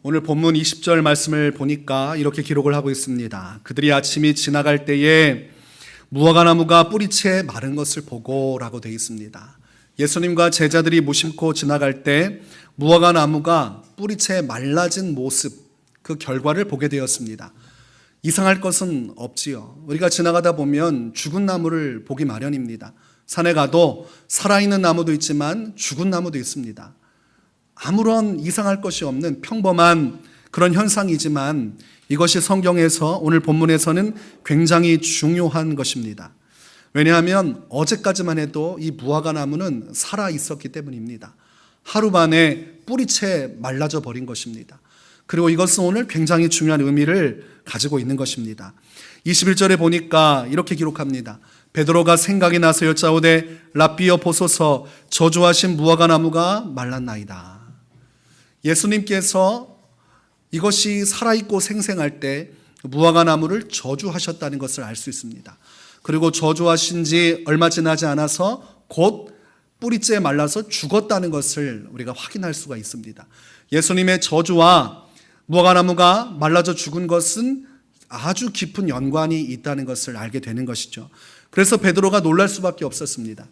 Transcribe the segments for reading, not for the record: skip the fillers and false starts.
오늘 본문 20절 말씀을 보니까 이렇게 기록을 하고 있습니다. 그들이 아침이 지나갈 때에 무화과나무가 뿌리채 마른 것을 보고 라고 되어 있습니다. 예수님과 제자들이 무심코 지나갈 때 무화과나무가 뿌리채 말라진 모습, 그 결과를 보게 되었습니다. 이상할 것은 없지요. 우리가 지나가다 보면 죽은 나무를 보기 마련입니다. 산에 가도 살아있는 나무도 있지만 죽은 나무도 있습니다. 아무런 이상할 것이 없는 평범한 그런 현상이지만 이것이 성경에서 오늘 본문에서는 굉장히 중요한 것입니다. 왜냐하면 어제까지만 해도 이 무화과나무는 살아 있었기 때문입니다. 하루 만에 뿌리채 말라져 버린 것입니다. 그리고 이것은 오늘 굉장히 중요한 의미를 가지고 있는 것입니다. 21절에 보니까 이렇게 기록합니다. 베드로가 생각이 나서 여짜오되 랍비여 보소서 저주하신 무화과나무가 말랐나이다. 예수님께서 이것이 살아있고 생생할 때 무화과나무를 저주하셨다는 것을 알 수 있습니다. 그리고 저주하신 지 얼마 지나지 않아서 곧 뿌리째 말라서 죽었다는 것을 우리가 확인할 수가 있습니다. 예수님의 저주와 무화과나무가 말라져 죽은 것은 아주 깊은 연관이 있다는 것을 알게 되는 것이죠. 그래서 베드로가 놀랄 수밖에 없었습니다.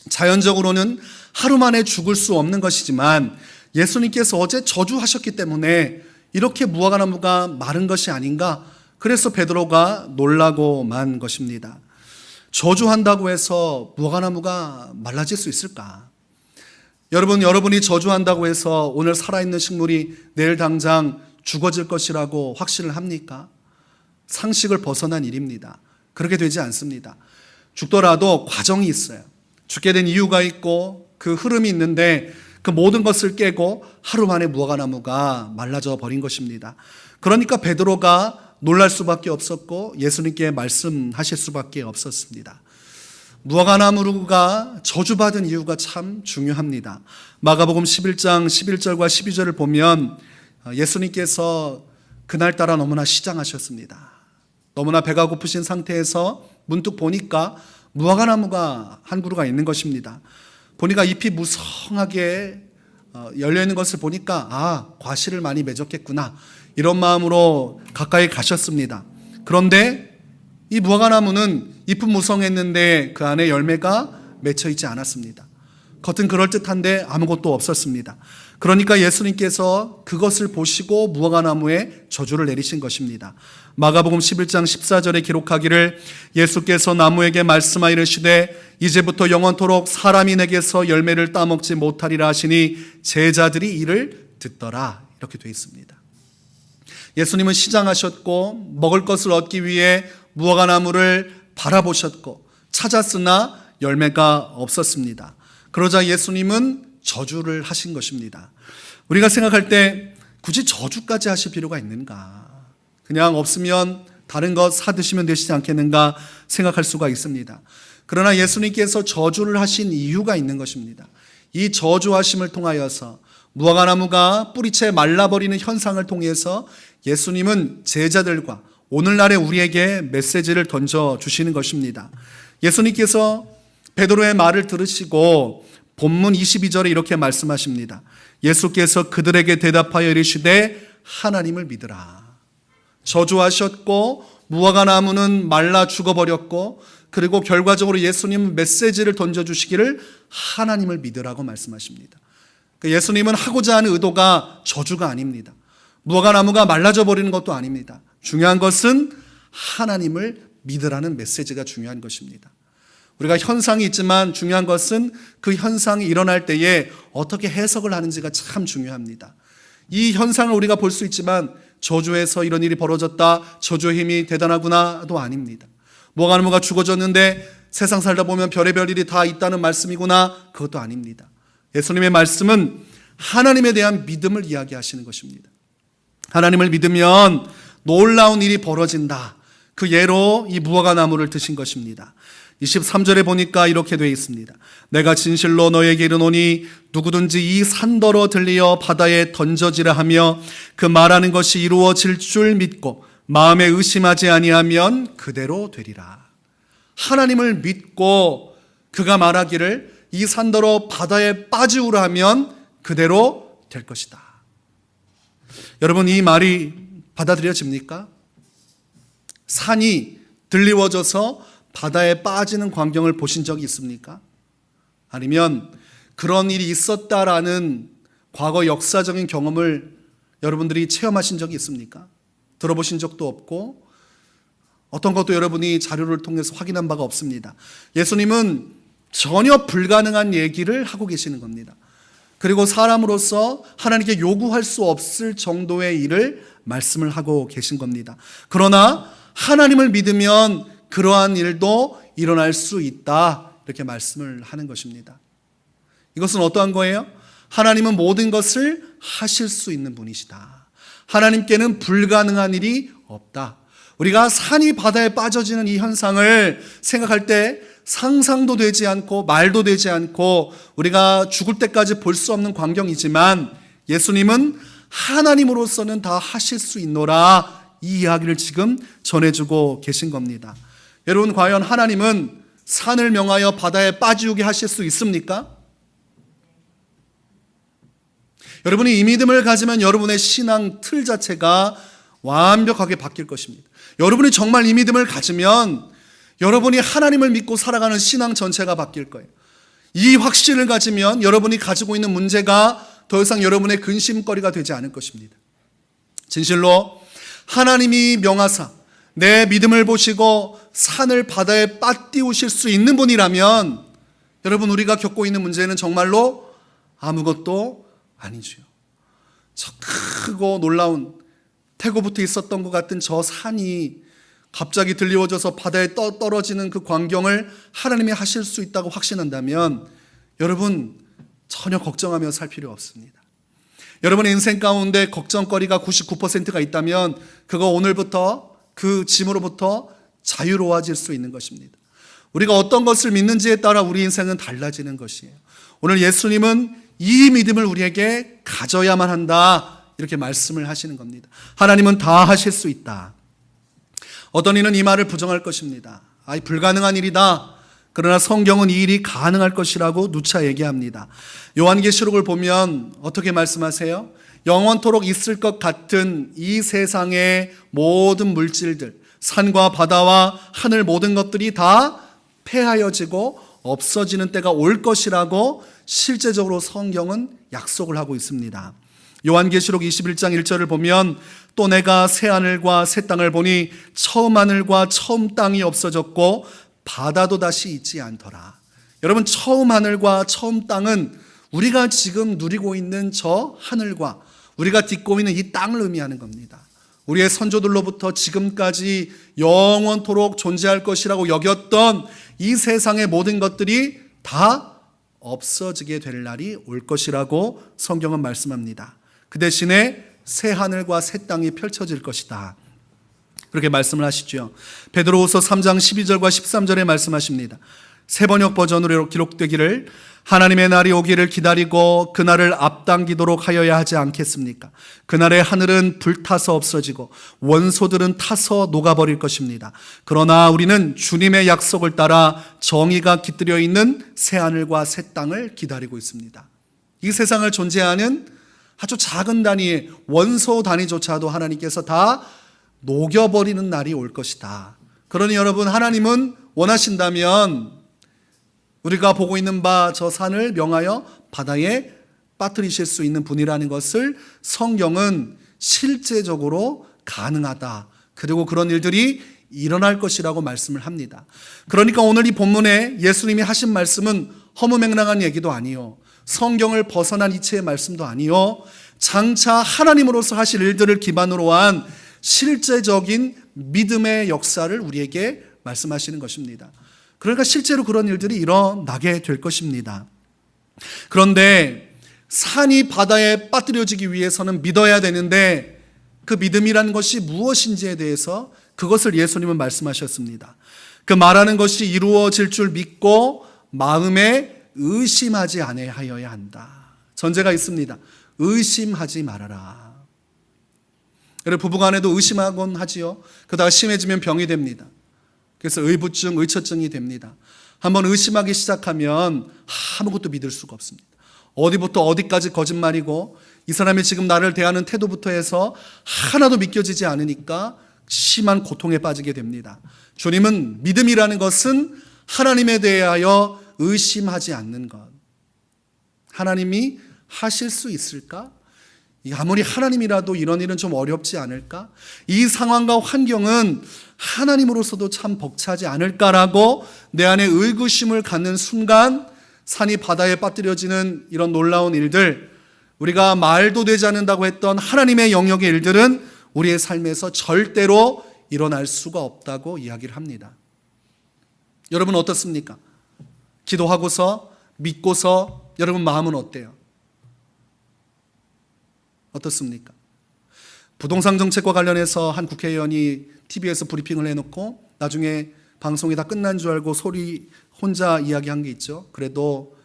자연적으로는 하루 만에 죽을 수 없는 것이지만 예수님께서 어제 저주하셨기 때문에 이렇게 무화과나무가 마른 것이 아닌가, 그래서 베드로가 놀라고 만 것입니다. 저주한다고 해서 무화과나무가 말라질 수 있을까? 여러분이 저주한다고 해서 오늘 살아있는 식물이 내일 당장 죽어질 것이라고 확신을 합니까? 상식을 벗어난 일입니다. 그렇게 되지 않습니다. 죽더라도 과정이 있어요. 죽게 된 이유가 있고 그 흐름이 있는데 그 모든 것을 깨고 하루 만에 무화과나무가 말라져 버린 것입니다. 그러니까 베드로가 놀랄 수밖에 없었고 예수님께 말씀하실 수밖에 없었습니다. 무화과나무가 저주받은 이유가 참 중요합니다. 마가복음 11장 11절과 12절을 보면 예수님께서 그날따라 너무나 시장하셨습니다. 너무나 배가 고프신 상태에서 문득 보니까 무화과나무가 한 그루가 있는 것입니다. 보니까 잎이 무성하게 열려있는 것을 보니까 과실을 많이 맺었겠구나, 이런 마음으로 가까이 가셨습니다. 그런데 이 무화과나무는 잎은 무성했는데 그 안에 열매가 맺혀 있지 않았습니다. 겉은 그럴듯한데 아무것도 없었습니다. 그러니까 예수님께서 그것을 보시고 무화과나무에 저주를 내리신 것입니다. 마가복음 11장 14절에 기록하기를 예수께서 나무에게 말씀하여 이르시되 이제부터 영원토록 사람이 내게서 열매를 따먹지 못하리라 하시니 제자들이 이를 듣더라, 이렇게 되어 있습니다. 예수님은 시장하셨고 먹을 것을 얻기 위해 무화과나무를 바라보셨고 찾았으나 열매가 없었습니다. 그러자 예수님은 저주를 하신 것입니다. 우리가 생각할 때 굳이 저주까지 하실 필요가 있는가? 그냥 없으면 다른 것 사드시면 되시지 않겠는가 생각할 수가 있습니다. 그러나 예수님께서 저주를 하신 이유가 있는 것입니다. 이 저주하심을 통하여서 무화과나무가 뿌리채 말라버리는 현상을 통해서 예수님은 제자들과 오늘날의 우리에게 메시지를 던져주시는 것입니다. 예수님께서 베드로의 말을 들으시고 본문 22절에 이렇게 말씀하십니다. 예수께서 그들에게 대답하여 이르시되 하나님을 믿으라. 저주하셨고 무화과나무는 말라 죽어버렸고 그리고 결과적으로 예수님은 메시지를 던져주시기를 하나님을 믿으라고 말씀하십니다. 예수님은 하고자 하는 의도가 저주가 아닙니다. 무화과나무가 말라져 버리는 것도 아닙니다. 중요한 것은 하나님을 믿으라는 메시지가 중요한 것입니다. 우리가 현상이 있지만 중요한 것은 그 현상이 일어날 때에 어떻게 해석을 하는지가 참 중요합니다. 이 현상을 우리가 볼 수 있지만 저주에서 이런 일이 벌어졌다, 저주의 힘이 대단하구나도 아닙니다. 무화과나무가 죽어졌는데 세상 살다 보면 별의별 일이 다 있다는 말씀이구나, 그것도 아닙니다. 예수님의 말씀은 하나님에 대한 믿음을 이야기하시는 것입니다. 하나님을 믿으면 놀라운 일이 벌어진다, 그 예로 이 무화과나무를 드신 것입니다. 23절에 보니까 이렇게 되어 있습니다. 내가 진실로 너에게 이르노니 누구든지 이 산더러 들리어 바다에 던져지라 하며 그 말하는 것이 이루어질 줄 믿고 마음에 의심하지 아니하면 그대로 되리라. 하나님을 믿고 그가 말하기를 이 산더러 바다에 빠지우라 하면 그대로 될 것이다. 여러분, 이 말이 받아들여집니까? 산이 들리워져서 바다에 빠지는 광경을 보신 적이 있습니까? 아니면 그런 일이 있었다라는 과거 역사적인 경험을 여러분들이 체험하신 적이 있습니까? 들어보신 적도 없고 어떤 것도 여러분이 자료를 통해서 확인한 바가 없습니다. 예수님은 전혀 불가능한 얘기를 하고 계시는 겁니다. 그리고 사람으로서 하나님께 요구할 수 없을 정도의 일을 말씀을 하고 계신 겁니다. 그러나 하나님을 믿으면 그러한 일도 일어날 수 있다, 이렇게 말씀을 하는 것입니다. 이것은 어떠한 거예요? 하나님은 모든 것을 하실 수 있는 분이시다. 하나님께는 불가능한 일이 없다. 우리가 산이 바다에 빠져지는 이 현상을 생각할 때 상상도 되지 않고 말도 되지 않고 우리가 죽을 때까지 볼 수 없는 광경이지만, 예수님은 하나님으로서는 다 하실 수 있노라, 이 이야기를 지금 전해주고 계신 겁니다. 여러분, 과연 하나님은 산을 명하여 바다에 빠지게 하실 수 있습니까? 여러분이 이 믿음을 가지면 여러분의 신앙 틀 자체가 완벽하게 바뀔 것입니다. 여러분이 정말 이 믿음을 가지면 여러분이 하나님을 믿고 살아가는 신앙 전체가 바뀔 거예요. 이 확신을 가지면 여러분이 가지고 있는 문제가 더 이상 여러분의 근심거리가 되지 않을 것입니다. 진실로 하나님이 명하사 내 믿음을 보시고 산을 바다에 빠띄우실 수 있는 분이라면, 여러분, 우리가 겪고 있는 문제는 정말로 아무것도 아니죠. 저 크고 놀라운 태고부터 있었던 것 같은 저 산이 갑자기 들리워져서 바다에 떨어지는 그 광경을 하나님이 하실 수 있다고 확신한다면, 여러분, 전혀 걱정하며 살 필요 없습니다. 여러분의 인생 가운데 걱정거리가 99%가 있다면 그거 오늘부터 그 짐으로부터 자유로워질 수 있는 것입니다. 우리가 어떤 것을 믿는지에 따라 우리 인생은 달라지는 것이에요. 오늘 예수님은 이 믿음을 우리에게 가져야만 한다, 이렇게 말씀을 하시는 겁니다. 하나님은 다 하실 수 있다. 어떤 이는 이 말을 부정할 것입니다. 불가능한 일이다. 그러나 성경은 이 일이 가능할 것이라고 누차 얘기합니다. 요한계시록을 보면 어떻게 말씀하세요? 영원토록 있을 것 같은 이 세상의 모든 물질들, 산과 바다와 하늘 모든 것들이 다 폐하여지고 없어지는 때가 올 것이라고 실제적으로 성경은 약속을 하고 있습니다. 요한계시록 21장 1절을 보면, 또 내가 새 하늘과 새 땅을 보니 처음 하늘과 처음 땅이 없어졌고 바다도 다시 있지 않더라. 여러분, 처음 하늘과 처음 땅은 우리가 지금 누리고 있는 저 하늘과 우리가 딛고 있는 이 땅을 의미하는 겁니다. 우리의 선조들로부터 지금까지 영원토록 존재할 것이라고 여겼던 이 세상의 모든 것들이 다 없어지게 될 날이 올 것이라고 성경은 말씀합니다. 그 대신에 새 하늘과 새 땅이 펼쳐질 것이다, 그렇게 말씀을 하시죠. 베드로후서 3장 12절과 13절에 말씀하십니다. 새번역 버전으로 기록되기를, 하나님의 날이 오기를 기다리고 그날을 앞당기도록 하여야 하지 않겠습니까? 그날의 하늘은 불타서 없어지고 원소들은 타서 녹아버릴 것입니다. 그러나 우리는 주님의 약속을 따라 정의가 깃들여 있는 새 하늘과 새 땅을 기다리고 있습니다. 이 세상을 존재하는 아주 작은 단위의 원소 단위조차도 하나님께서 다 녹여버리는 날이 올 것이다. 그러니 여러분, 하나님은 원하신다면 우리가 보고 있는 바 저 산을 명하여 바다에 빠뜨리실 수 있는 분이라는 것을 성경은 실제적으로 가능하다, 그리고 그런 일들이 일어날 것이라고 말씀을 합니다. 그러니까 오늘 이 본문에 예수님이 하신 말씀은 허무맹랑한 얘기도 아니요, 성경을 벗어난 이치의 말씀도 아니요, 장차 하나님으로서 하실 일들을 기반으로 한 실제적인 믿음의 역사를 우리에게 말씀하시는 것입니다. 그러니까 실제로 그런 일들이 일어나게 될 것입니다. 그런데 산이 바다에 빠뜨려지기 위해서는 믿어야 되는데, 그 믿음이라는 것이 무엇인지에 대해서 그것을 예수님은 말씀하셨습니다. 그 말하는 것이 이루어질 줄 믿고 마음에 의심하지 아니하여야 한다. 전제가 있습니다. 의심하지 말아라. 그래서 부부간에도 의심하곤 하지요. 그러다가 심해지면 병이 됩니다. 그래서 의부증, 의처증이 됩니다. 한번 의심하기 시작하면 아무것도 믿을 수가 없습니다. 어디부터 어디까지 거짓말이고 이 사람이 지금 나를 대하는 태도부터 해서 하나도 믿겨지지 않으니까 심한 고통에 빠지게 됩니다. 주님은 믿음이라는 것은 하나님에 대하여 의심하지 않는 것. 하나님이 하실 수 있을까? 아무리 하나님이라도 이런 일은 좀 어렵지 않을까? 이 상황과 환경은 하나님으로서도 참 벅차지 않을까라고 내 안에 의구심을 갖는 순간 산이 바다에 빠뜨려지는 이런 놀라운 일들, 우리가 말도 되지 않는다고 했던 하나님의 영역의 일들은 우리의 삶에서 절대로 일어날 수가 없다고 이야기를 합니다. 여러분 어떻습니까? 기도하고서 믿고서 여러분 마음은 어때요? 어떻습니까? 부동산 정책과 관련해서 한 국회의원이 TV에서 브리핑을 해놓고 나중에 방송이 다 끝난 줄 알고 소리 혼자 이야기한 게 있죠. 그래도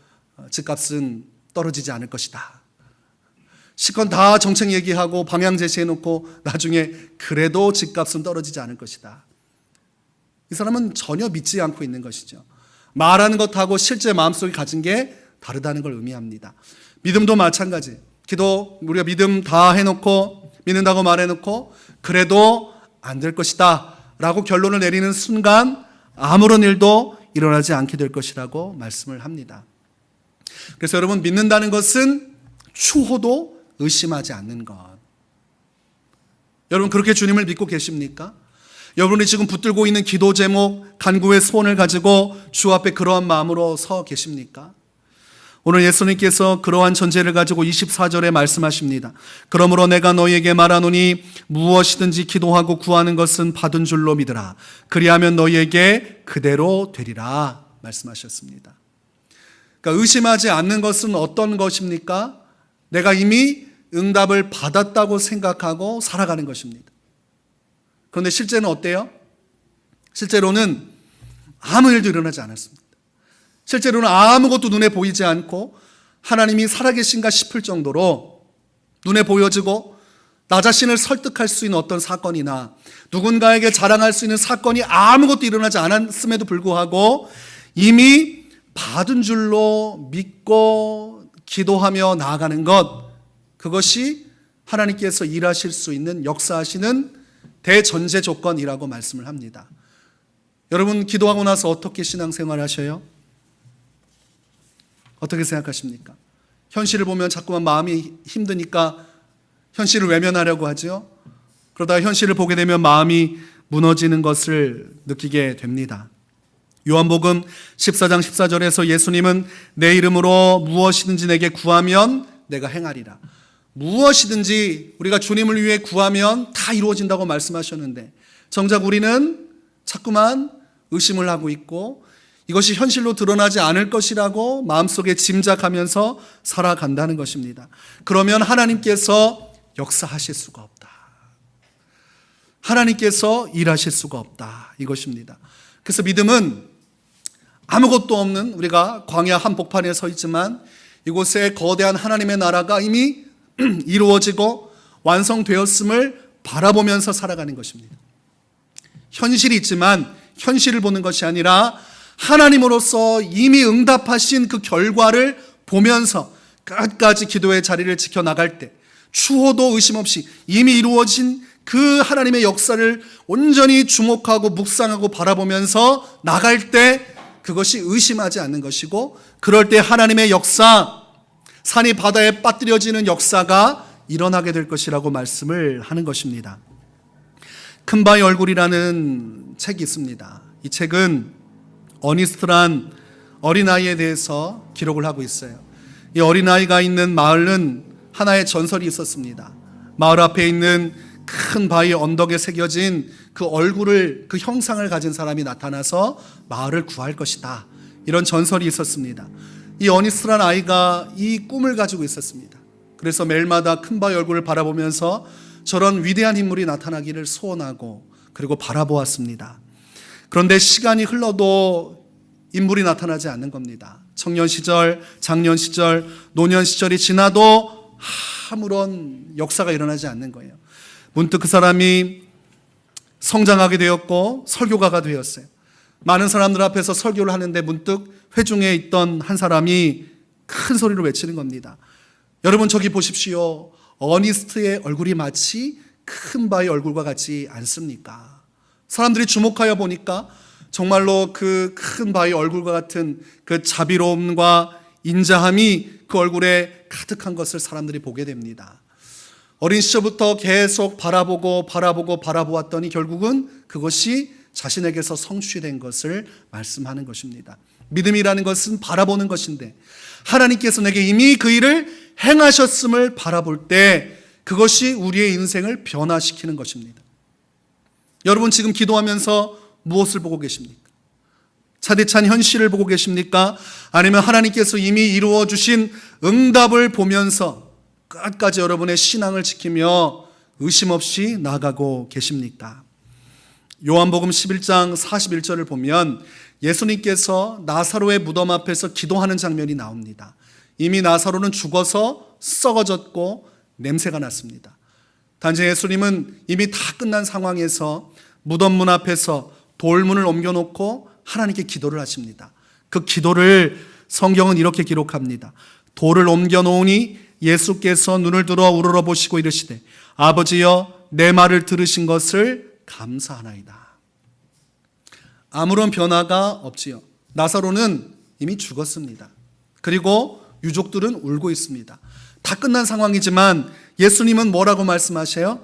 집값은 떨어지지 않을 것이다. 시건 다 정책 얘기하고 방향 제시해놓고 나중에 그래도 집값은 떨어지지 않을 것이다. 이 사람은 전혀 믿지 않고 있는 것이죠. 말하는 것하고 실제 마음속에 가진 게 다르다는 걸 의미합니다. 믿음도 마찬가지. 기도 우리가 믿음 다 해놓고 믿는다고 말해놓고 그래도 안 될 것이다 라고 결론을 내리는 순간 아무런 일도 일어나지 않게 될 것이라고 말씀을 합니다. 그래서 여러분 믿는다는 것은 추호도 의심하지 않는 것. 여러분 그렇게 주님을 믿고 계십니까? 여러분이 지금 붙들고 있는 기도 제목, 간구의 소원을 가지고 주 앞에 그러한 마음으로 서 계십니까? 오늘 예수님께서 그러한 전제를 가지고 24절에 말씀하십니다. 그러므로 내가 너희에게 말하노니 무엇이든지 기도하고 구하는 것은 받은 줄로 믿으라. 그리하면 너희에게 그대로 되리라 말씀하셨습니다. 그러니까 의심하지 않는 것은 어떤 것입니까? 내가 이미 응답을 받았다고 생각하고 살아가는 것입니다. 그런데 실제는 어때요? 실제로는 아무 일도 일어나지 않았습니다. 실제로는 아무것도 눈에 보이지 않고 하나님이 살아계신가 싶을 정도로 눈에 보여지고 나 자신을 설득할 수 있는 어떤 사건이나 누군가에게 자랑할 수 있는 사건이 아무것도 일어나지 않았음에도 불구하고 이미 받은 줄로 믿고 기도하며 나아가는 것, 그것이 하나님께서 일하실 수 있는 역사하시는 대전제 조건이라고 말씀을 합니다. 여러분 기도하고 나서 어떻게 신앙생활 하셔요? 어떻게 생각하십니까? 현실을 보면 자꾸만 마음이 힘드니까 현실을 외면하려고 하죠. 그러다가 현실을 보게 되면 마음이 무너지는 것을 느끼게 됩니다. 요한복음 14장 14절에서 예수님은 내 이름으로 무엇이든지 내게 구하면 내가 행하리라. 무엇이든지 우리가 주님을 위해 구하면 다 이루어진다고 말씀하셨는데 정작 우리는 자꾸만 의심을 하고 있고 이것이 현실로 드러나지 않을 것이라고 마음속에 짐작하면서 살아간다는 것입니다. 그러면 하나님께서 역사하실 수가 없다. 하나님께서 일하실 수가 없다. 이것입니다. 그래서 믿음은 아무것도 없는 우리가 광야 한복판에 서 있지만 이곳에 거대한 하나님의 나라가 이미 이루어지고 완성되었음을 바라보면서 살아가는 것입니다. 현실이 있지만 현실을 보는 것이 아니라 하나님으로서 이미 응답하신 그 결과를 보면서 끝까지 기도의 자리를 지켜나갈 때 추호도 의심 없이 이미 이루어진 그 하나님의 역사를 온전히 주목하고 묵상하고 바라보면서 나갈 때 그것이 의심하지 않는 것이고 그럴 때 하나님의 역사, 산이 바다에 빠뜨려지는 역사가 일어나게 될 것이라고 말씀을 하는 것입니다. 큰 바의 얼굴이라는 책이 있습니다. 이 책은 어니스트란 어린아이에 대해서 기록을 하고 있어요. 이 어린아이가 있는 마을은 하나의 전설이 있었습니다. 마을 앞에 있는 큰 바위 언덕에 새겨진 그 얼굴을, 그 형상을 가진 사람이 나타나서 마을을 구할 것이다. 이런 전설이 있었습니다. 이 어니스트란 아이가 이 꿈을 가지고 있었습니다. 그래서 매일마다 큰 바위 얼굴을 바라보면서 저런 위대한 인물이 나타나기를 소원하고 그리고 바라보았습니다. 그런데 시간이 흘러도 인물이 나타나지 않는 겁니다. 청년 시절, 장년 시절, 노년 시절이 지나도 아무런 역사가 일어나지 않는 거예요. 문득 그 사람이 성장하게 되었고 설교가가 되었어요. 많은 사람들 앞에서 설교를 하는데 문득 회중에 있던 한 사람이 큰 소리로 외치는 겁니다. 여러분 저기 보십시오. 어니스트의 얼굴이 마치 큰 바의 얼굴과 같지 않습니까? 사람들이 주목하여 보니까 정말로 그 큰 바의 얼굴과 같은 그 자비로움과 인자함이 그 얼굴에 가득한 것을 사람들이 보게 됩니다. 어린 시절부터 계속 바라보았더니 결국은 그것이 자신에게서 성취된 것을 말씀하는 것입니다. 믿음이라는 것은 바라보는 것인데 하나님께서 내게 이미 그 일을 행하셨음을 바라볼 때 그것이 우리의 인생을 변화시키는 것입니다. 여러분 지금 기도하면서 무엇을 보고 계십니까? 차디찬 현실을 보고 계십니까? 아니면 하나님께서 이미 이루어 주신 응답을 보면서 끝까지 여러분의 신앙을 지키며 의심 없이 나아가고 계십니까? 요한복음 11장 41절을 보면 예수님께서 나사로의 무덤 앞에서 기도하는 장면이 나옵니다. 이미 나사로는 죽어서 썩어졌고 냄새가 났습니다. 단지 예수님은 이미 다 끝난 상황에서 무덤 문 앞에서 돌문을 옮겨놓고 하나님께 기도를 하십니다. 그 기도를 성경은 이렇게 기록합니다. 돌을 옮겨놓으니 예수께서 눈을 들어 우러러보시고 이르시되 아버지여 내 말을 들으신 것을 감사하나이다. 아무런 변화가 없지요. 나사로는 이미 죽었습니다. 그리고 유족들은 울고 있습니다. 다 끝난 상황이지만 예수님은 뭐라고 말씀하세요?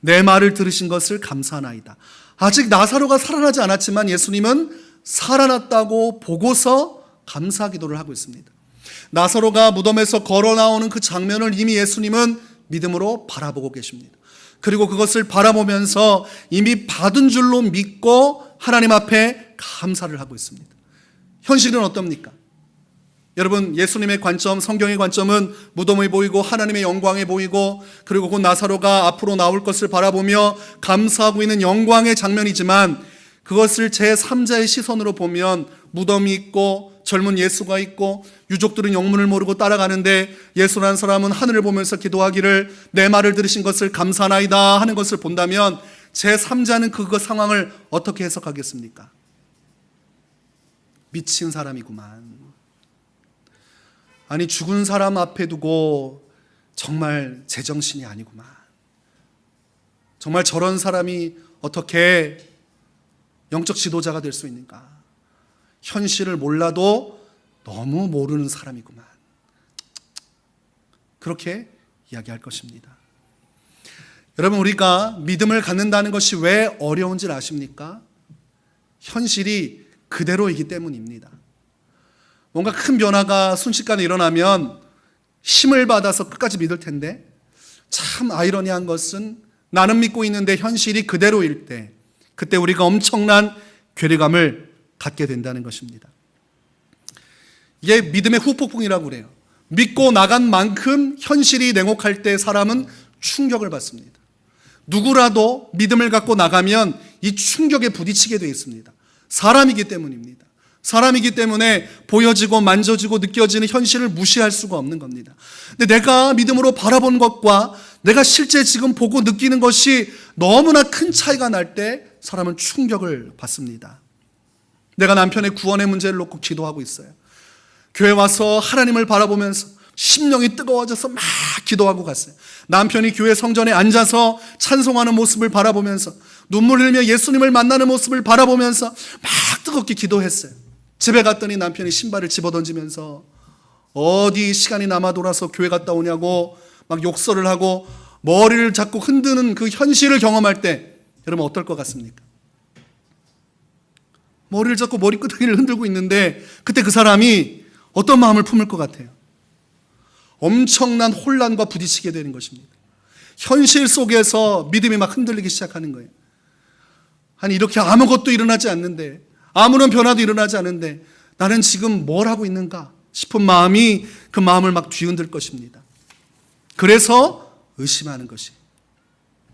내 말을 들으신 것을 감사하나이다. 아직 나사로가 살아나지 않았지만 예수님은 살아났다고 보고서 감사 기도를 하고 있습니다. 나사로가 무덤에서 걸어 나오는 그 장면을 이미 예수님은 믿음으로 바라보고 계십니다. 그리고 그것을 바라보면서 이미 받은 줄로 믿고 하나님 앞에 감사를 하고 있습니다. 현실은 어떻습니까? 여러분 예수님의 관점, 성경의 관점은 무덤이 보이고 하나님의 영광이 보이고 그리고 그 나사로가 앞으로 나올 것을 바라보며 감사하고 있는 영광의 장면이지만 그것을 제3자의 시선으로 보면 무덤이 있고 젊은 예수가 있고 유족들은 영문을 모르고 따라가는데 예수라는 사람은 하늘을 보면서 기도하기를 내 말을 들으신 것을 감사하나이다 하는 것을 본다면 제3자는 그 상황을 어떻게 해석하겠습니까? 미친 사람이구만. 아니 죽은 사람 앞에 두고 정말 제정신이 아니구만. 정말 저런 사람이 어떻게 영적 지도자가 될 수 있는가? 현실을 몰라도 너무 모르는 사람이구만. 그렇게 이야기할 것입니다. 여러분 우리가 믿음을 갖는다는 것이 왜 어려운 줄 아십니까? 현실이 그대로이기 때문입니다. 뭔가 큰 변화가 순식간에 일어나면 힘을 받아서 끝까지 믿을 텐데 참 아이러니한 것은 나는 믿고 있는데 현실이 그대로일 때 그때 우리가 엄청난 괴리감을 갖게 된다는 것입니다. 이게 믿음의 후폭풍이라고 그래요. 믿고 나간 만큼 현실이 냉혹할 때 사람은 충격을 받습니다. 누구라도 믿음을 갖고 나가면 이 충격에 부딪히게 되어 있습니다. 사람이기 때문입니다. 사람이기 때문에 보여지고 만져지고 느껴지는 현실을 무시할 수가 없는 겁니다. 근데 내가 믿음으로 바라본 것과 내가 실제 지금 보고 느끼는 것이 너무나 큰 차이가 날 때 사람은 충격을 받습니다. 내가 남편의 구원의 문제를 놓고 기도하고 있어요. 교회 와서 하나님을 바라보면서 심령이 뜨거워져서 막 기도하고 갔어요. 남편이 교회 성전에 앉아서 찬송하는 모습을 바라보면서 눈물 흘리며 예수님을 만나는 모습을 바라보면서 막 뜨겁게 기도했어요. 집에 갔더니 남편이 신발을 집어던지면서 어디 시간이 남아 돌아서 교회 갔다 오냐고 막 욕설을 하고 머리를 자꾸 흔드는 그 현실을 경험할 때 여러분 어떨 것 같습니까? 머리를 잡고 머리끄댕이를 흔들고 있는데 그때 그 사람이 어떤 마음을 품을 것 같아요? 엄청난 혼란과 부딪히게 되는 것입니다. 현실 속에서 믿음이 막 흔들리기 시작하는 거예요. 아니 이렇게 아무것도 일어나지 않는데 아무런 변화도 일어나지 않는데 나는 지금 뭘 하고 있는가 싶은 마음이 그 마음을 막 뒤흔들 것입니다. 그래서 의심하는 것이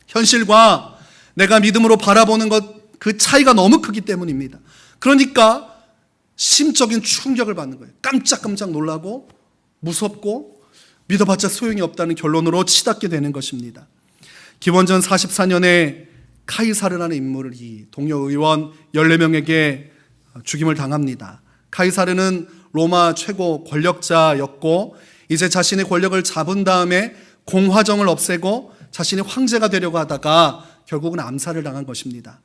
현실과 내가 믿음으로 바라보는 것 그 차이가 너무 크기 때문입니다. 그러니까 심적인 충격을 받는 거예요. 깜짝깜짝 놀라고 무섭고 믿어봤자 소용이 없다는 결론으로 치닫게 되는 것입니다. 기원전 44년에 카이사르라는 인물이 동료 의원 14명에게 죽임을 당합니다. 카이사르는 로마 최고 권력자였고 이제 자신의 권력을 잡은 다음에 공화정을 없애고 자신이 황제가 되려고 하다가 결국은 암살을 당한 것입니다.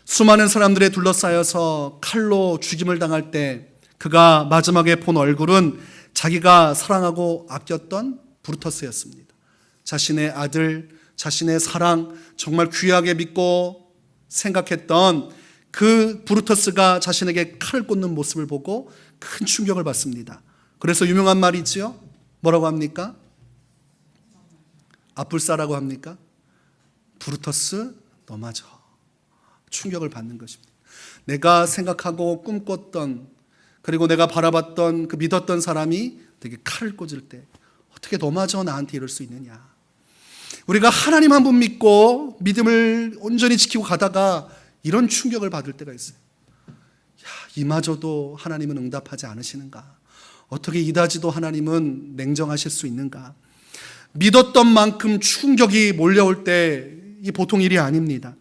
수많은 사람들에 둘러싸여서 칼로 죽임을 당할 때 그가 마지막에 본 얼굴은 자기가 사랑하고 아꼈던 브루터스였습니다. 자신의 아들, 자신의 사랑, 정말 귀하게 믿고 생각했던 그 브루터스가 자신에게 칼을 꽂는 모습을 보고 큰 충격을 받습니다. 그래서 유명한 말이지요. 뭐라고 합니까? 아뿔싸라고 합니까? 브루터스 너 맞아. 충격을 받는 것입니다. 내가 생각하고 꿈꿨던, 그리고 내가 바라봤던, 그 믿었던 사람이 되게 칼을 꽂을 때 어떻게 너마저 나한테 이럴 수 있느냐. 우리가 하나님 한 분 믿고 믿음을 온전히 지키고 가다가 이런 충격을 받을 때가 있어요. 야, 이마저도 하나님은 응답하지 않으시는가? 어떻게 이다지도 하나님은 냉정하실 수 있는가? 믿었던 만큼 충격이 몰려올 때 이 보통 일이 아닙니다.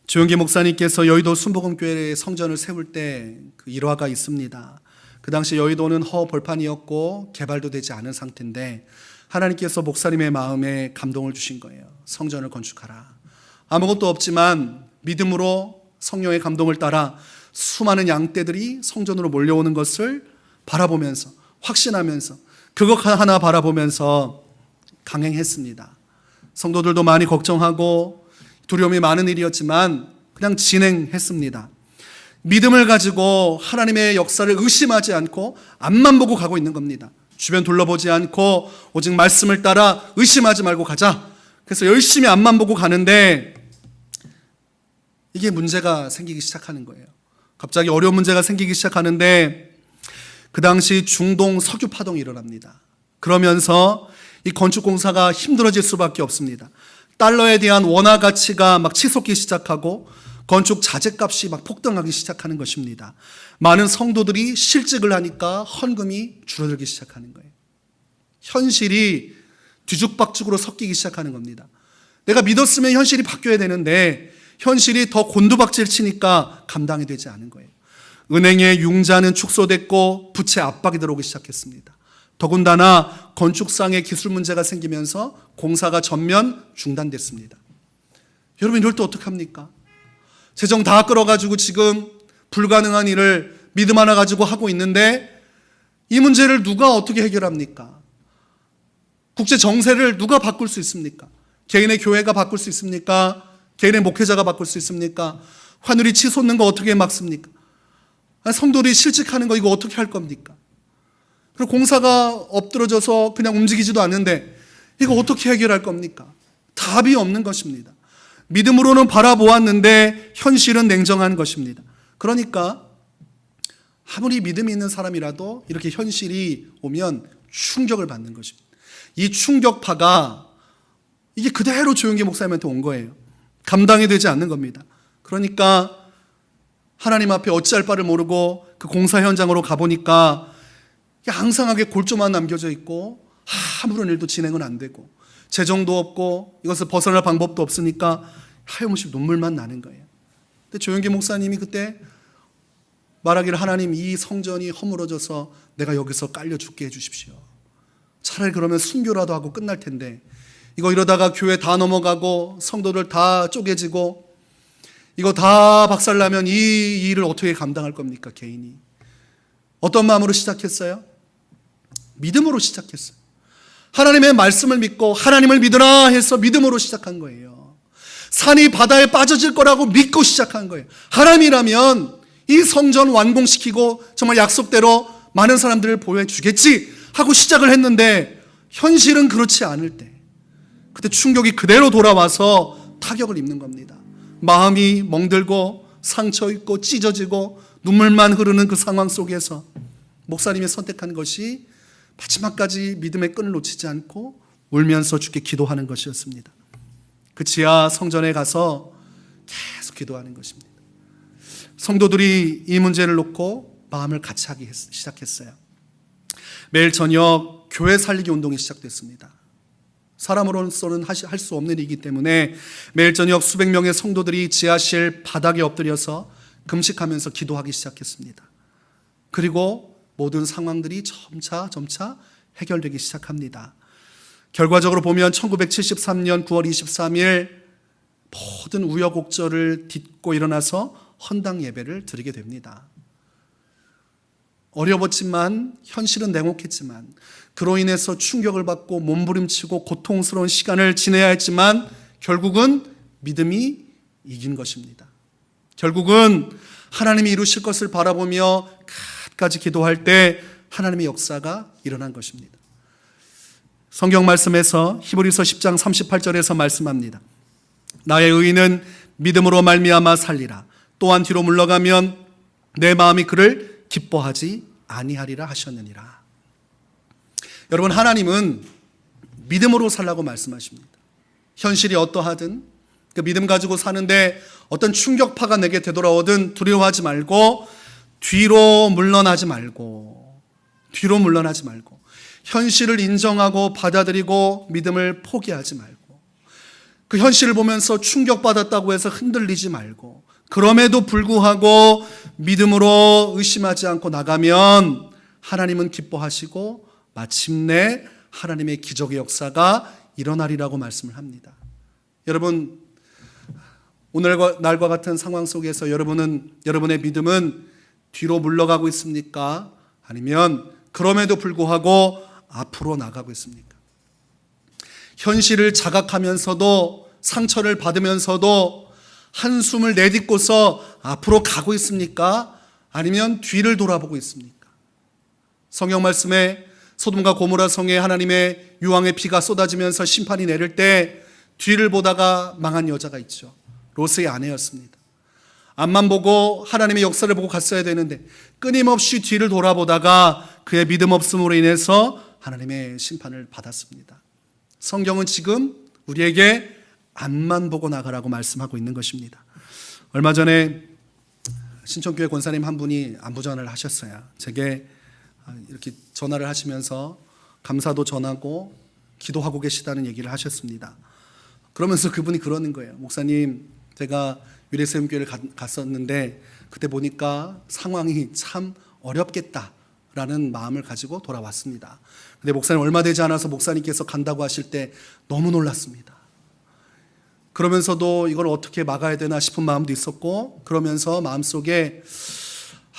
조영기 목사님께서 여의도 순복음교회의 성전을 세울 때 그 일화가 있습니다. 그 당시 여의도는 허벌판이었고 개발도 되지 않은 상태인데 하나님께서 목사님의 마음에 감동을 주신 거예요. 성전을 건축하라. 아무것도 없지만 믿음으로 성령의 감동을 따라 수많은 양떼들이 성전으로 몰려오는 것을 바라보면서, 확신하면서, 그거 하나 바라보면서 강행했습니다. 성도들도 많이 걱정하고 두려움이 많은 일이었지만 그냥 진행했습니다. 믿음을 가지고 하나님의 역사를 의심하지 않고 앞만 보고 가고 있는 겁니다. 주변 둘러보지 않고 오직 말씀을 따라 의심하지 말고 가자. 그래서 열심히 앞만 보고 가는데 이게 문제가 생기기 시작하는 거예요. 갑자기 어려운 문제가 생기기 시작하는데 그 당시 중동 석유 파동이 일어납니다. 그러면서 이 건축 공사가 힘들어질 수밖에 없습니다. 달러에 대한 원화 가치가 막 치솟기 시작하고 건축 자재값이 막 폭등하기 시작하는 것입니다. 많은 성도들이 실직을 하니까 헌금이 줄어들기 시작하는 거예요. 현실이 뒤죽박죽으로 섞이기 시작하는 겁니다. 내가 믿었으면 현실이 바뀌어야 되는데 현실이 더 곤두박질 치니까 감당이 되지 않은 거예요. 은행의 융자는 축소됐고 부채 압박이 들어오기 시작했습니다. 더군다나 건축상의 기술 문제가 생기면서 공사가 전면 중단됐습니다. 여러분 이럴 때 어떡합니까? 재정 다 끌어가지고 지금 불가능한 일을 믿음 하나 가지고 하고 있는데 이 문제를 누가 어떻게 해결합니까? 국제 정세를 누가 바꿀 수 있습니까? 개인의 교회가 바꿀 수 있습니까? 개인의 목회자가 바꿀 수 있습니까? 환율이 치솟는 거 어떻게 막습니까? 성도들이 실직하는 거 이거 어떻게 할 겁니까? 그리고 공사가 엎드러져서 그냥 움직이지도 않는데 이거 어떻게 해결할 겁니까? 답이 없는 것입니다. 믿음으로는 바라보았는데 현실은 냉정한 것입니다. 그러니까 아무리 믿음이 있는 사람이라도 이렇게 현실이 오면 충격을 받는 것입니다. 이 충격파가 이게 그대로 조영기 목사님한테 온 거예요. 감당이 되지 않는 겁니다. 그러니까 하나님 앞에 어찌할 바를 모르고 그 공사 현장으로 가보니까 앙상하게 골조만 남겨져 있고 아무런 일도 진행은 안 되고 재정도 없고 이것을 벗어날 방법도 없으니까 하염없이 눈물만 나는 거예요. 근데 조영기 목사님이 그때 말하기를 하나님 이 성전이 허물어져서 내가 여기서 깔려 죽게 해주십시오. 차라리 그러면 순교라도 하고 끝날 텐데 이거 이러다가 교회 다 넘어가고 성도들 다 쪼개지고 이거 다 박살나면 이 일을 어떻게 감당할 겁니까? 개인이. 어떤 마음으로 시작했어요? 믿음으로 시작했어요. 하나님의 말씀을 믿고 하나님을 믿으라 해서 믿음으로 시작한 거예요. 산이 바다에 빠져질 거라고 믿고 시작한 거예요. 하나님이라면 이 성전 완공시키고 정말 약속대로 많은 사람들을 보여주겠지 하고 시작을 했는데 현실은 그렇지 않을 때 그때 충격이 그대로 돌아와서 타격을 입는 겁니다. 마음이 멍들고 상처 있고 찢어지고 눈물만 흐르는 그 상황 속에서 목사님이 선택한 것이 마지막까지 믿음의 끈을 놓치지 않고 울면서 주께 기도하는 것이었습니다. 그 지하 성전에 가서 계속 기도하는 것입니다. 성도들이 이 문제를 놓고 마음을 같이 하기 시작했어요. 매일 저녁 교회 살리기 운동이 시작됐습니다. 사람으로서는 할 수 없는 일이기 때문에 매일 저녁 수백 명의 성도들이 지하실 바닥에 엎드려서 금식하면서 기도하기 시작했습니다. 그리고 모든 상황들이 점차 해결되기 시작합니다. 결과적으로 보면 1973년 9월 23일 모든 우여곡절을 딛고 일어나서 헌당 예배를 드리게 됩니다. 어려웠지만 현실은 냉혹했지만 그로 인해서 충격을 받고 몸부림치고 고통스러운 시간을 지내야 했지만 결국은 믿음이 이긴 것입니다. 결국은 하나님이 이루실 것을 바라보며 끝까지 기도할 때 하나님의 역사가 일어난 것입니다. 성경 말씀에서 히브리서 10장 38절에서 말씀합니다. 나의 의인은 믿음으로 말미암아 살리라. 또한 뒤로 물러가면 내 마음이 그를 기뻐하지 아니하리라 하셨느니라. 여러분, 하나님은 믿음으로 살라고 말씀하십니다. 현실이 어떠하든 그 믿음 가지고 사는데 어떤 충격파가 내게 되돌아오든 두려워하지 말고 뒤로 물러나지 말고 현실을 인정하고 받아들이고 믿음을 포기하지 말고 그 현실을 보면서 충격받았다고 해서 흔들리지 말고 그럼에도 불구하고 믿음으로 의심하지 않고 나가면 하나님은 기뻐하시고 마침내 하나님의 기적의 역사가 일어나리라고 말씀을 합니다. 여러분, 오늘과 날과 같은 상황 속에서 여러분의 믿음은 뒤로 물러가고 있습니까? 아니면 그럼에도 불구하고 앞으로 나가고 있습니까? 현실을 자각하면서도 상처를 받으면서도 한숨을 내딛고서 앞으로 가고 있습니까? 아니면 뒤를 돌아보고 있습니까? 성경 말씀에 소돔과 고모라 성에 하나님의 유황의 피가 쏟아지면서 심판이 내릴 때 뒤를 보다가 망한 여자가 있죠. 롯의 아내였습니다. 앞만 보고 하나님의 역사를 보고 갔어야 되는데 끊임없이 뒤를 돌아보다가 그의 믿음 없음으로 인해서 하나님의 심판을 받았습니다. 성경은 지금 우리에게 앞만 보고 나가라고 말씀하고 있는 것입니다. 얼마 전에 신천교회 권사님 한 분이 안부 전화를 하셨어요. 제게 이렇게 전화를 하시면서 감사도 전하고 기도하고 계시다는 얘기를 하셨습니다. 그러면서 그분이 그러는 거예요. 목사님, 제가 유래세움교회를 갔었는데 그때 보니까 상황이 참 어렵겠다라는 마음을 가지고 돌아왔습니다. 근데 목사님 얼마 되지 않아서 목사님께서 간다고 하실 때 너무 놀랐습니다. 그러면서도 이걸 어떻게 막아야 되나 싶은 마음도 있었고 그러면서 마음속에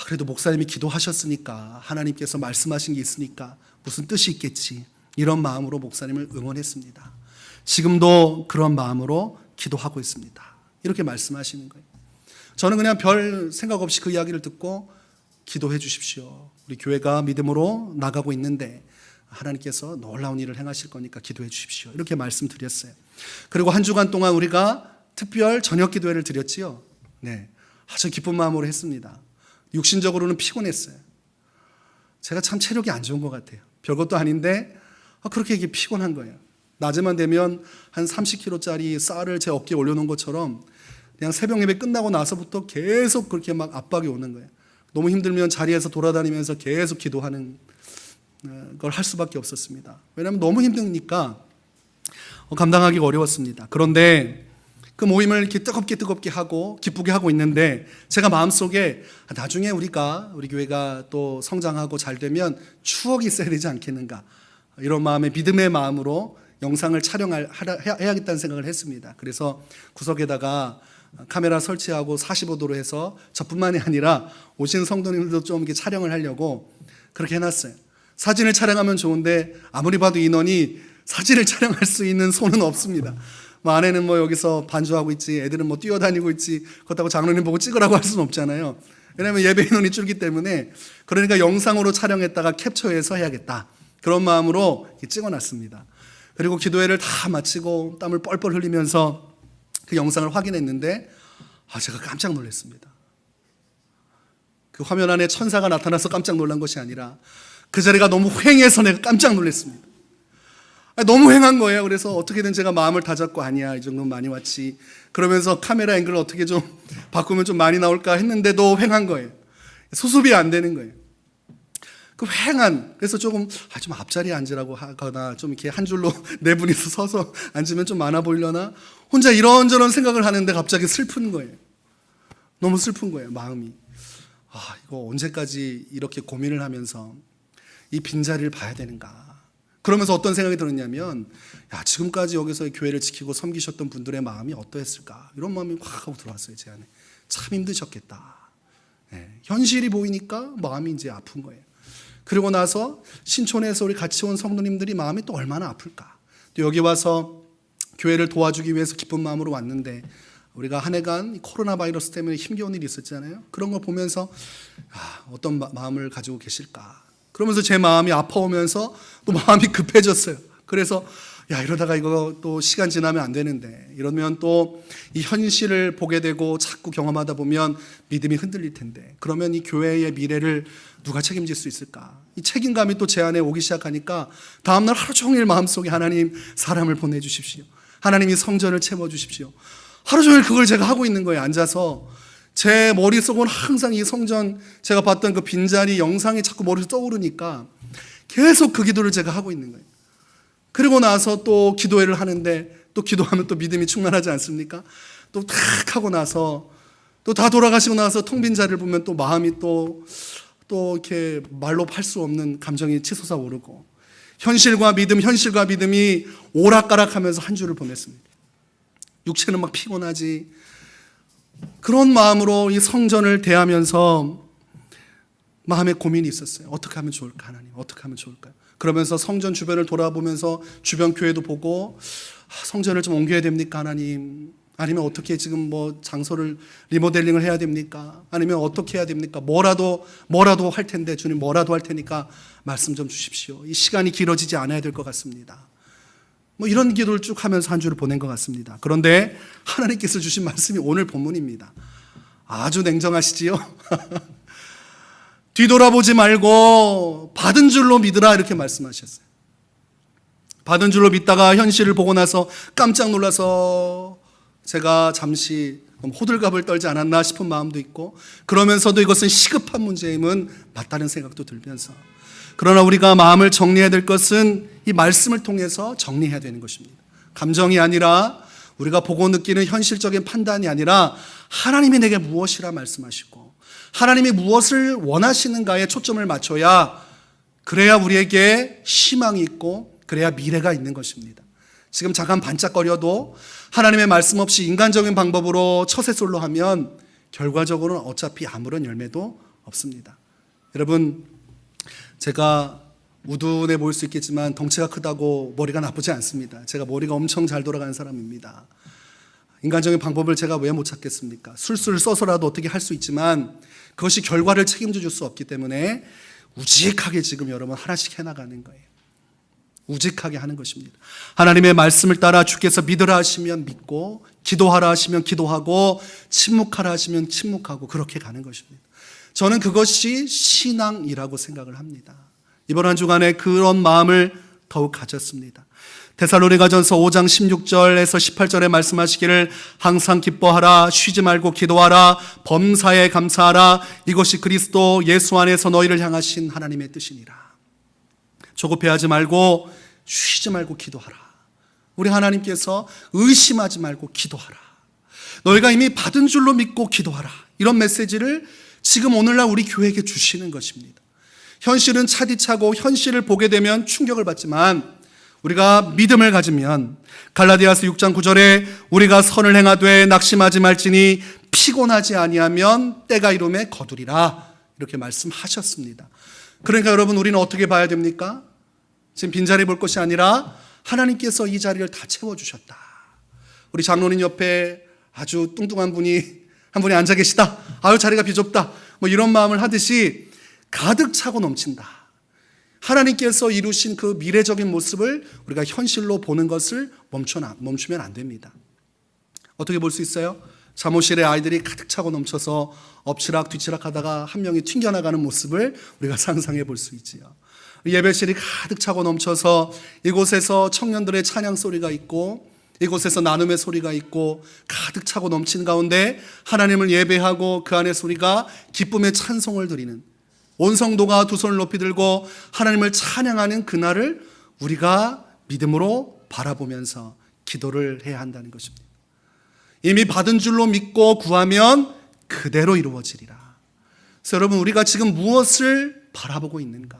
그래도 목사님이 기도하셨으니까 하나님께서 말씀하신 게 있으니까 무슨 뜻이 있겠지 이런 마음으로 목사님을 응원했습니다. 지금도 그런 마음으로 기도하고 있습니다. 이렇게 말씀하시는 거예요. 저는 그냥 별 생각 없이 그 이야기를 듣고 기도해 주십시오. 우리 교회가 믿음으로 나가고 있는데 하나님께서 놀라운 일을 행하실 거니까 기도해 주십시오. 이렇게 말씀드렸어요. 그리고 한 주간 동안 우리가 특별 저녁 기도회를 드렸지요. 네, 아주 기쁜 마음으로 했습니다. 육신적으로는 피곤했어요. 제가 참 체력이 안 좋은 것 같아요. 별것도 아닌데 그렇게 이게 피곤한 거예요. 낮에만 되면 한 30kg짜리 쌀을 제 어깨에 올려놓은 것처럼 그냥 새벽 예배 끝나고 나서부터 계속 그렇게 막 압박이 오는 거예요. 너무 힘들면 자리에서 돌아다니면서 계속 기도하는 걸 할 수밖에 없었습니다. 왜냐하면 너무 힘드니까 감당하기가 어려웠습니다. 그런데 그 모임을 이렇게 뜨겁게 하고 기쁘게 하고 있는데 제가 마음속에 나중에 우리 교회가 또 성장하고 잘 되면 추억이 있어야 되지 않겠는가 이런 마음의 믿음의 마음으로 영상을 촬영해야겠다는 생각을 했습니다. 그래서 구석에다가 카메라 설치하고 45도로 해서 저뿐만이 아니라 오신 성도님들도 좀 이렇게 촬영을 하려고 그렇게 해놨어요. 사진을 촬영하면 좋은데 아무리 봐도 인원이 사진을 촬영할 수 있는 손은 없습니다. 아내는 여기서 반주하고 있지, 애들은 뛰어다니고 있지, 그렇다고 장로님 보고 찍으라고 할 수는 없잖아요. 왜냐하면 예배 인원이 줄기 때문에. 그러니까 영상으로 촬영했다가 캡처해서 해야겠다. 그런 마음으로 찍어놨습니다. 그리고 기도회를 다 마치고 땀을 뻘뻘 흘리면서 그 영상을 확인했는데 제가 깜짝 놀랐습니다. 그 화면 안에 천사가 나타나서 깜짝 놀란 것이 아니라 그 자리가 너무 휑해서 내가 깜짝 놀랐습니다. 너무 휑한 거예요. 그래서 어떻게든 제가 마음을 다잡고 아니야, 이 정도면 많이 왔지. 그러면서 카메라 앵글을 어떻게 좀 바꾸면 좀 많이 나올까 했는데도 휑한 거예요. 수습이 안 되는 거예요. 그 휑한, 그래서 좀 앞자리에 앉으라고 하거나 좀 이렇게 한 줄로 네 분이서 서서 앉으면 좀 많아 보이려나? 혼자 이런저런 생각을 하는데 갑자기 슬픈 거예요. 너무 슬픈 거예요, 마음이. 이거 언제까지 이렇게 고민을 하면서 이 빈자리를 봐야 되는가. 그러면서 어떤 생각이 들었냐면, 지금까지 여기서 교회를 지키고 섬기셨던 분들의 마음이 어떠했을까, 이런 마음이 확 하고 들어왔어요. 제 안에. 참 힘드셨겠다. 현실이 보이니까 마음이 이제 아픈 거예요. 그리고 나서 신촌에서 우리 같이 온 성도님들이 마음이 또 얼마나 아플까. 또 여기 와서 교회를 도와주기 위해서 기쁜 마음으로 왔는데, 우리가 한 해간 코로나 바이러스 때문에 힘겨운 일이 있었잖아요. 그런 거 보면서 어떤 마음을 가지고 계실까. 그러면서 제 마음이 아파오면서 또 마음이 급해졌어요. 그래서 이러다가 이거 또 시간 지나면 안 되는데, 이러면 또 이 현실을 보게 되고 자꾸 경험하다 보면 믿음이 흔들릴 텐데, 그러면 이 교회의 미래를 누가 책임질 수 있을까. 이 책임감이 또 제 안에 오기 시작하니까 다음날 하루 종일 마음속에 하나님, 사람을 보내주십시오. 하나님이 성전을 채워주십시오. 하루 종일 그걸 제가 하고 있는 거예요. 앉아서 제 머릿속은 항상 이 성전, 제가 봤던 그 빈자리 영상이 자꾸 머리에 떠오르니까 계속 그 기도를 제가 하고 있는 거예요. 그리고 나서 또 기도회를 하는데, 또 기도하면 또 믿음이 충만하지 않습니까? 또 탁 하고 나서 또 다 돌아가시고 나서 텅 빈 자리를 보면 또 마음이 또 이렇게 말로 할 수 없는 감정이 치솟아 오르고, 현실과 믿음이 오락가락하면서 한 주를 보냈습니다. 육체는 막 피곤하지. 그런 마음으로 이 성전을 대하면서 마음에 고민이 있었어요. 어떻게 하면 좋을까, 하나님? 어떻게 하면 좋을까요? 그러면서 성전 주변을 돌아보면서 주변 교회도 보고, 성전을 좀 옮겨야 됩니까, 하나님? 아니면 어떻게 지금 장소를 리모델링을 해야 됩니까? 아니면 어떻게 해야 됩니까? 뭐라도 할 텐데, 주님 뭐라도 할 테니까 말씀 좀 주십시오. 이 시간이 길어지지 않아야 될 것 같습니다. 이런 기도를 쭉 하면서 한 주를 보낸 것 같습니다. 그런데 하나님께서 주신 말씀이 오늘 본문입니다. 아주 냉정하시지요? 뒤돌아보지 말고 받은 줄로 믿으라, 이렇게 말씀하셨어요. 받은 줄로 믿다가 현실을 보고 나서 깜짝 놀라서 제가 잠시 호들갑을 떨지 않았나 싶은 마음도 있고, 그러면서도 이것은 시급한 문제임은 맞다는 생각도 들면서, 그러나 우리가 마음을 정리해야 될 것은 이 말씀을 통해서 정리해야 되는 것입니다. 감정이 아니라, 우리가 보고 느끼는 현실적인 판단이 아니라, 하나님이 내게 무엇이라 말씀하시고 하나님이 무엇을 원하시는가에 초점을 맞춰야, 그래야 우리에게 희망이 있고 그래야 미래가 있는 것입니다. 지금 잠깐 반짝거려도 하나님의 말씀 없이 인간적인 방법으로 처세솔로 하면 결과적으로는 어차피 아무런 열매도 없습니다. 여러분, 제가 우둔해 보일 수 있겠지만 덩치가 크다고 머리가 나쁘지 않습니다. 제가 머리가 엄청 잘 돌아가는 사람입니다. 인간적인 방법을 제가 왜 못 찾겠습니까? 술술 써서라도 어떻게 할 수 있지만 그것이 결과를 책임져 줄 수 없기 때문에 우직하게 지금 여러분 하나씩 해나가는 거예요. 우직하게 하는 것입니다. 하나님의 말씀을 따라 주께서 믿으라 하시면 믿고, 기도하라 하시면 기도하고, 침묵하라 하시면 침묵하고, 그렇게 가는 것입니다. 저는 그것이 신앙이라고 생각을 합니다. 이번 한 주간에 그런 마음을 더욱 가졌습니다. 데살로니가전서 5장 16절에서 18절에 말씀하시기를, 항상 기뻐하라, 쉬지 말고 기도하라, 범사에 감사하라, 이것이 그리스도 예수 안에서 너희를 향하신 하나님의 뜻이니라. 조급해하지 말고 쉬지 말고 기도하라. 우리 하나님께서 의심하지 말고 기도하라. 너희가 이미 받은 줄로 믿고 기도하라. 이런 메시지를 지금 오늘날 우리 교회에게 주시는 것입니다. 현실은 차디차고 현실을 보게 되면 충격을 받지만, 우리가 믿음을 가지면 갈라디아서 6장 9절에 우리가 선을 행하되 낙심하지 말지니 피곤하지 아니하면 때가 이름에 거두리라, 이렇게 말씀하셨습니다. 그러니까 여러분, 우리는 어떻게 봐야 됩니까? 지금 빈자리 볼 것이 아니라 하나님께서 이 자리를 다 채워주셨다. 우리 장로님 옆에 아주 뚱뚱한 분이 한 분이 앉아 계시다. 아유, 자리가 비좁다. 이런 마음을 하듯이 가득 차고 넘친다. 하나님께서 이루신 그 미래적인 모습을 우리가 현실로 보는 것을 멈추면 안 됩니다. 어떻게 볼 수 있어요? 사무실에 아이들이 가득 차고 넘쳐서 엎치락 뒤치락 하다가 한 명이 튕겨나가는 모습을 우리가 상상해 볼 수 있지요. 예배실이 가득 차고 넘쳐서 이곳에서 청년들의 찬양 소리가 있고, 이곳에서 나눔의 소리가 있고, 가득 차고 넘치는 가운데 하나님을 예배하고 그 안에 소리가 기쁨의 찬송을 드리는, 온 성도가 두 손을 높이 들고 하나님을 찬양하는 그날을 우리가 믿음으로 바라보면서 기도를 해야 한다는 것입니다. 이미 받은 줄로 믿고 구하면 그대로 이루어지리라. 그래서 여러분, 우리가 지금 무엇을 바라보고 있는가?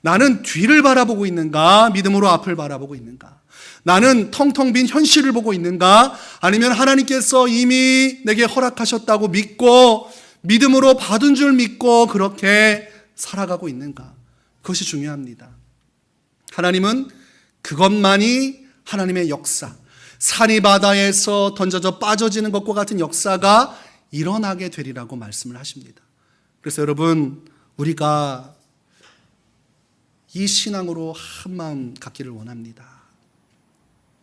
나는 뒤를 바라보고 있는가? 믿음으로 앞을 바라보고 있는가? 나는 텅텅 빈 현실을 보고 있는가? 아니면 하나님께서 이미 내게 허락하셨다고 믿고 믿음으로 받은 줄 믿고 그렇게 살아가고 있는가? 그것이 중요합니다. 하나님은 그것만이 하나님의 역사, 산이 바다에서 던져져 빠져지는 것과 같은 역사가 일어나게 되리라고 말씀을 하십니다. 그래서 여러분, 우리가 이 신앙으로 한마음 갖기를 원합니다.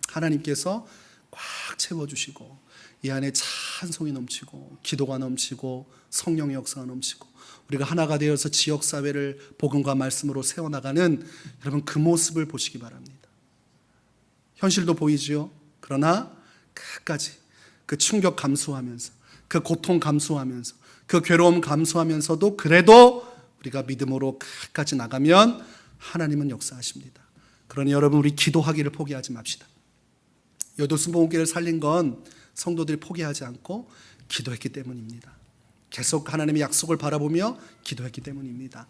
하나님께서 꽉 채워주시고 이 안에 찬송이 넘치고 기도가 넘치고 성령의 역사가 넘치고 우리가 하나가 되어서 지역사회를 복음과 말씀으로 세워나가는 여러분, 그 모습을 보시기 바랍니다. 현실도 보이지요. 그러나 끝까지 그 충격 감수하면서 그 고통 감수하면서 그 괴로움 감수하면서도 그래도 우리가 믿음으로 끝까지 나가면 하나님은 역사하십니다. 그러니 여러분, 우리 기도하기를 포기하지 맙시다. 여도순복음교회를 살린 건 성도들이 포기하지 않고 기도했기 때문입니다. 계속 하나님의 약속을 바라보며 기도했기 때문입니다.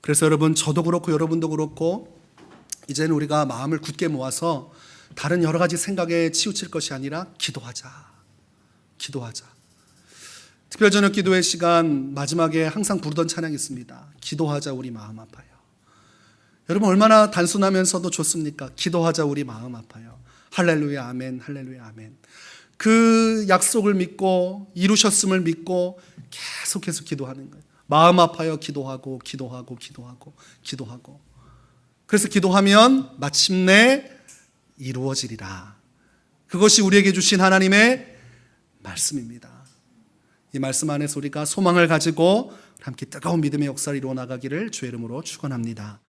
그래서 여러분, 저도 그렇고 여러분도 그렇고 이제는 우리가 마음을 굳게 모아서 다른 여러 가지 생각에 치우칠 것이 아니라 기도하자. 특별 저녁 기도회 시간 마지막에 항상 부르던 찬양이 있습니다. 기도하자 우리 마음 아파요. 여러분, 얼마나 단순하면서도 좋습니까? 기도하자 우리 마음 아파요. 할렐루야 아멘, 할렐루야 아멘. 그 약속을 믿고 이루셨음을 믿고 계속해서 기도하는 거예요. 마음 아파요. 기도하고. 그래서 기도하면 마침내 이루어지리라. 그것이 우리에게 주신 하나님의 말씀입니다. 이 말씀 안에서 우리가 소망을 가지고 함께 뜨거운 믿음의 역사를 이루어 나가기를 주의 이름으로 축원합니다.